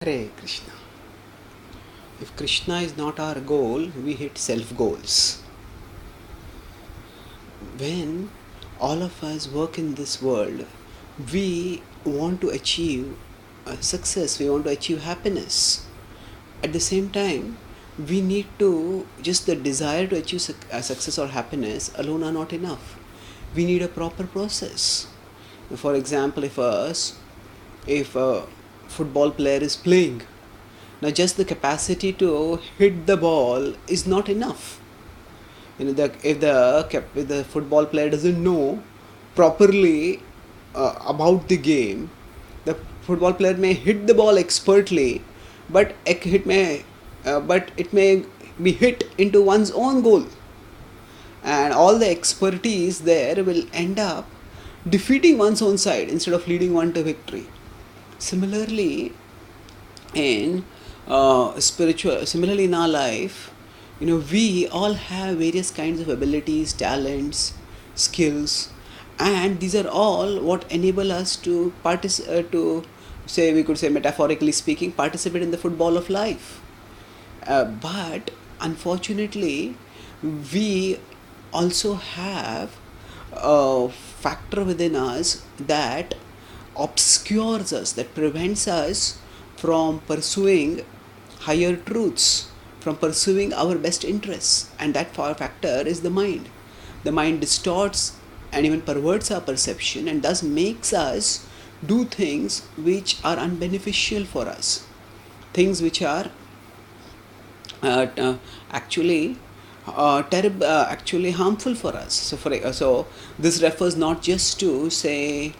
Hare Krishna. If Krishna is not our goal, we hit self goals. When all of us work in this world, we want to achieve success, we want to achieve happiness. At the same time, we need to, just the desire to achieve success or happiness alone are not enough. We need a proper process. For example, if a football player is playing, now just the capacity to hit the ball is not enough. If the football player doesn't know properly about the game, the football player may hit the ball expertly, but it may be hit into one's own goal, and all the expertise there will end up defeating one's own side instead of leading one to victory. Similarly, in similarly in our life, we all have various kinds of abilities, talents, skills, and these are all what enable us to to say, we could say, metaphorically speaking, participate in the football of life. But unfortunately, we also have a factor within us that obscures us, that prevents us from pursuing higher truths, from pursuing our best interests, and that factor is the mind. The mind distorts and even perverts our perception, and thus makes us do things which are unbeneficial for us, things which are actually actually harmful for us. So this refers not just to, say,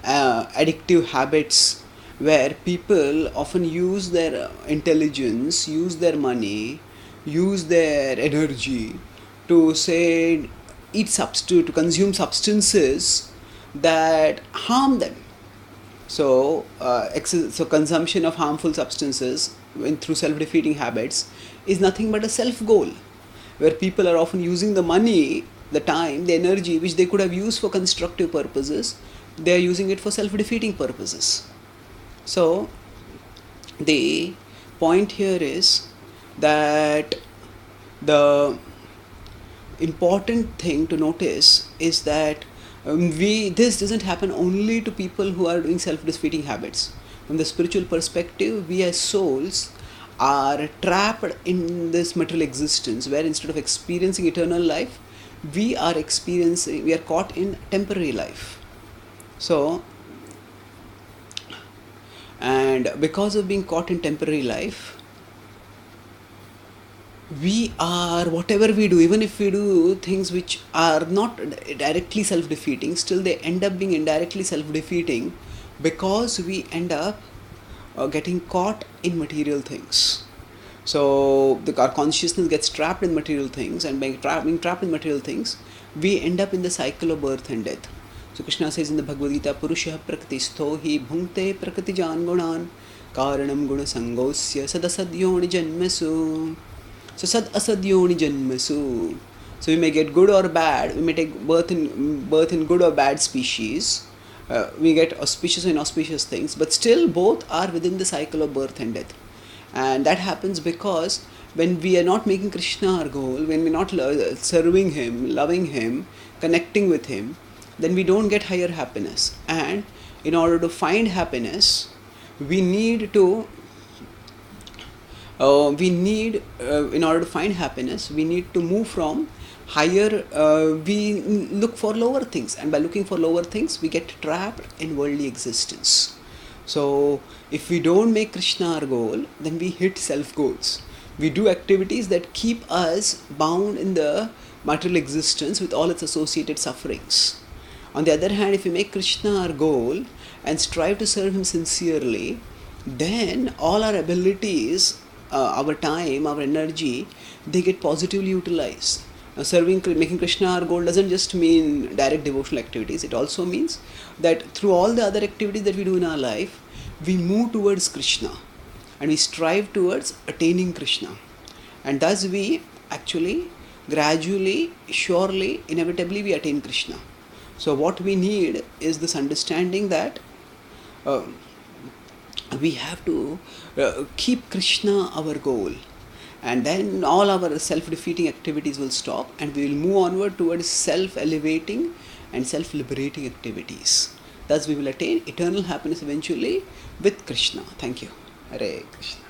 addictive habits, where people often use their intelligence, use their money, use their energy to, say, to consume substances that harm them. So consumption of harmful substances through self-defeating habits is nothing but a self-goal, where people are often using the money, the time, the energy which they could have used for constructive purposes, they are using it for self-defeating purposes. So the point here is that the important thing to notice is that this doesn't happen only to people who are doing self-defeating habits. From the spiritual perspective, we as souls are trapped in this material existence, where instead of experiencing eternal life, we are caught in temporary life. So, and because of being caught in temporary life, we are, whatever we do, even if we do things which are not directly self-defeating, still they end up being indirectly self-defeating, because we end up getting caught in material things. So our consciousness gets trapped in material things, and by being trapped in material things, we end up in the cycle of birth and death. So Krishna says in the Bhagavad-gita, Purushah prakristho hi bhunte prakritijan gunan karanam guna sangosya sadasadyoni janmasu. So sad asadyoni janmasu. So we may get good or bad. We may take birth in good or bad species. We get auspicious or inauspicious things, but still both are within the cycle of birth and death. And that happens because when we are not making Krishna our goal, when we're not serving Him, loving Him, connecting with Him, then we don't get higher happiness. And in order to find happiness, we need to in order to find happiness, we need to move from higher, we look for lower things, and by looking for lower things, we get trapped in worldly existence. So if we don't make Krishna our goal, then we hit self goals. We do activities that keep us bound in the material existence with all its associated sufferings. On the other hand, if we make Krishna our goal and strive to serve Him sincerely, then all our abilities, our time, our energy, they get positively utilized. Now, making Krishna our goal doesn't just mean direct devotional activities. It also means that through all the other activities that we do in our life, we move towards Krishna, and we strive towards attaining Krishna. And thus we actually, gradually, surely, inevitably, we attain Krishna. So what we need is this understanding that we have to keep Krishna our goal, and then all our self defeating activities will stop, and we will move onward towards self elevating and self liberating activities. Thus, we will attain eternal happiness eventually with Krishna. Thank you. Hare Krishna.